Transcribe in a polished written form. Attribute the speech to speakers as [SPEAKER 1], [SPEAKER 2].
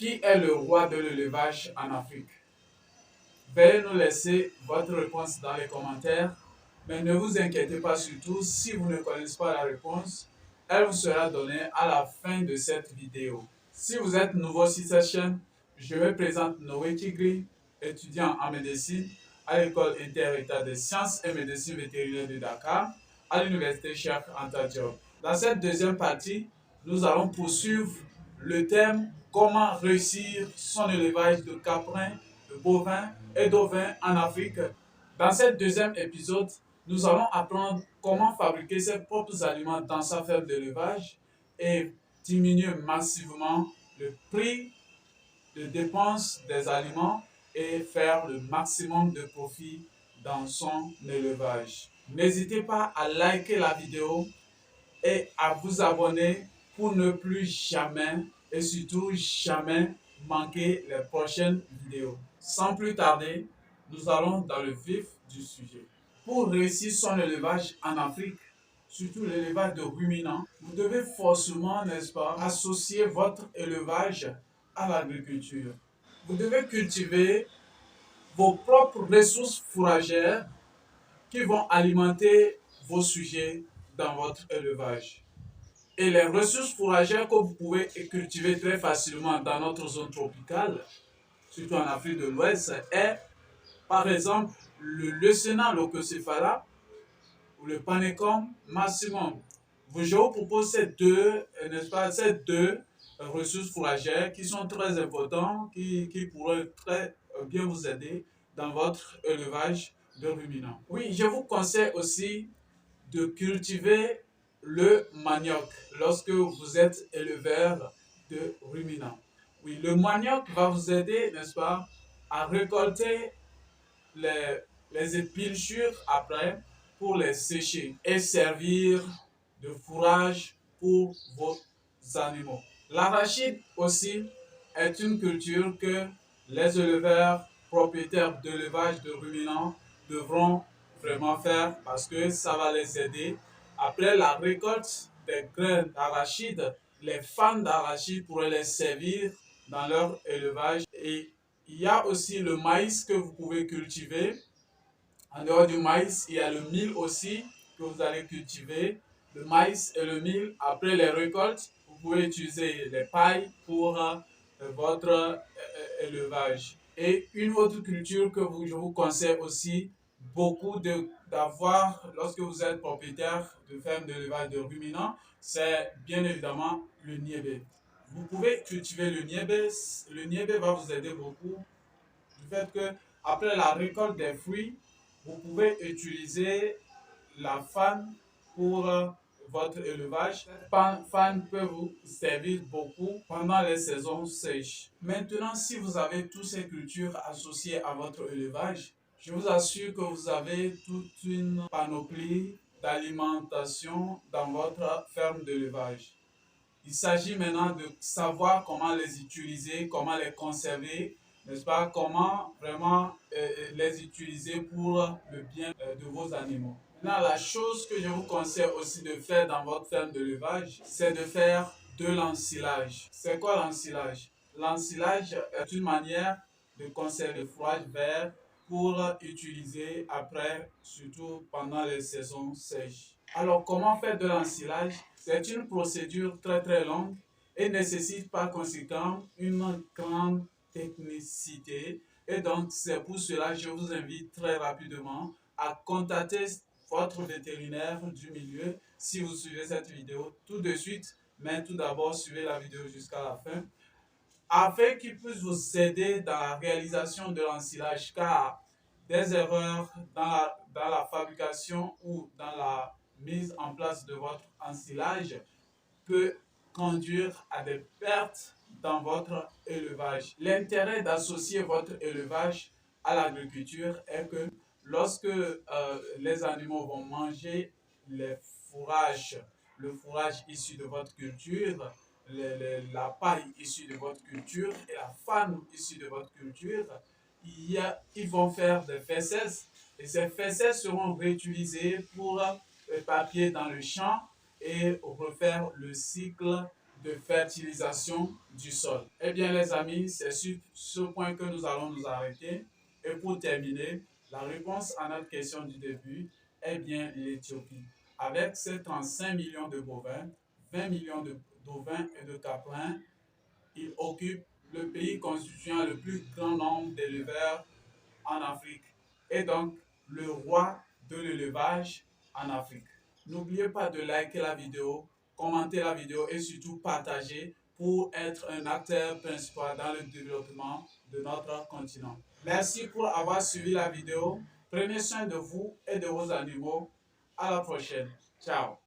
[SPEAKER 1] Qui est le roi de l'élevage en Afrique? Veuillez nous laisser votre réponse dans les commentaires. Mais ne vous inquiétez pas surtout, si vous ne connaissez pas la réponse, elle vous sera donnée à la fin de cette vidéo. Si vous êtes nouveau sur cette chaîne, je me présente Noé Tigri, étudiant en médecine à l'école inter-état des sciences et médecine vétérinaire de Dakar, à l'université Cheikh Anta Diop. Dans cette deuxième partie, nous allons poursuivre le thème comment réussir son élevage de caprins, de bovins et d'ovins en Afrique. Dans cet deuxième épisode, nous allons apprendre comment fabriquer ses propres aliments dans sa ferme d'élevage et diminuer massivement le prix de dépense des aliments et faire le maximum de profit dans son élevage. N'hésitez pas à liker la vidéo et à vous abonner pour ne plus jamais et surtout jamais manquer les prochaines vidéos. Sans plus tarder, nous allons dans le vif du sujet. Pour réussir son élevage en Afrique, surtout l'élevage de ruminants, vous devez forcément, n'est-ce pas, associer votre élevage à l'agriculture. Vous devez cultiver vos propres ressources fourragères qui vont alimenter vos sujets dans votre élevage. Et les ressources fourragères que vous pouvez cultiver très facilement dans notre zone tropicale, surtout en Afrique de l'Ouest, est par exemple le Leucaena leucocephala ou le Panicum massimum. Je vous propose ces deux, n'est-ce pas, ces deux ressources fourragères qui sont très importantes, qui pourraient très bien vous aider dans votre élevage de ruminants. Oui, je vous conseille aussi de cultiver le manioc lorsque vous êtes éleveur de ruminants. Oui, le manioc va vous aider, n'est-ce pas, à récolter les épluchures après pour les sécher et servir de fourrage pour vos animaux. L'arachide aussi est une culture que les éleveurs propriétaires d'élevage de ruminants devront vraiment faire parce que ça va les aider. Après la récolte des graines d'arachide, les fans d'arachide pourraient les servir dans leur élevage. Et il y a aussi le maïs que vous pouvez cultiver. En dehors du maïs, il y a le mil aussi que vous allez cultiver. Le maïs et le mil, après les récoltes, vous pouvez utiliser les pailles pour votre élevage. Et une autre culture que je vous conseille aussi beaucoup d'avoir lorsque vous êtes propriétaire de ferme d'élevage de ruminants, c'est bien évidemment le niébé. Vous pouvez cultiver le niébé. Le niébé va vous aider beaucoup du fait que après la récolte des fruits, vous pouvez utiliser la fan pour votre élevage. La fan peut vous servir beaucoup pendant les saisons sèches. Maintenant, si vous avez toutes ces cultures associées à votre élevage, je vous assure que vous avez toute une panoplie d'alimentation dans votre ferme d'élevage. Il s'agit maintenant de savoir comment les utiliser, comment les conserver, n'est-ce pas? Comment vraiment les utiliser pour le bien de vos animaux. Maintenant, la chose que je vous conseille aussi de faire dans votre ferme d'élevage, c'est de faire de l'ensilage. C'est quoi l'ensilage? L'ensilage est une manière de conserver le fourrage vert pour utiliser après, surtout pendant les saisons sèches. Alors, comment faire de l'ensilage? C'est une procédure très longue et nécessite par conséquent une grande technicité. Et donc, c'est pour cela que je vous invite très rapidement à contacter votre vétérinaire du milieu si vous suivez cette vidéo tout de suite. Mais tout d'abord, suivez la vidéo jusqu'à la fin afin qu'il puisse vous aider dans la réalisation de l'ensilage, car des erreurs dans la fabrication ou dans la mise en place de votre ensilage peut conduire à des pertes dans votre élevage. L'intérêt d'associer votre élevage à l'agriculture est que lorsque les animaux vont manger les fourrages, le fourrage issu de votre culture, la paille issue de votre culture et la fan issue de votre culture, ils vont faire des fesses et ces fesses seront réutilisées pour le papier dans le champ et refaire le cycle de fertilisation du sol. Eh bien les amis, c'est sur ce point que nous allons nous arrêter. Et pour terminer, la réponse à notre question du début est bien l'Éthiopie. Avec ses 35 millions de bovins, 20 millions d'ovins et de caprins, il occupe le pays constituant le plus grand nombre d'éleveurs en Afrique et donc le roi de l'élevage en Afrique. N'oubliez pas de liker la vidéo, commenter la vidéo et surtout partager pour être un acteur principal dans le développement de notre continent. Merci pour avoir suivi la vidéo. Prenez soin de vous et de vos animaux. À la prochaine. Ciao.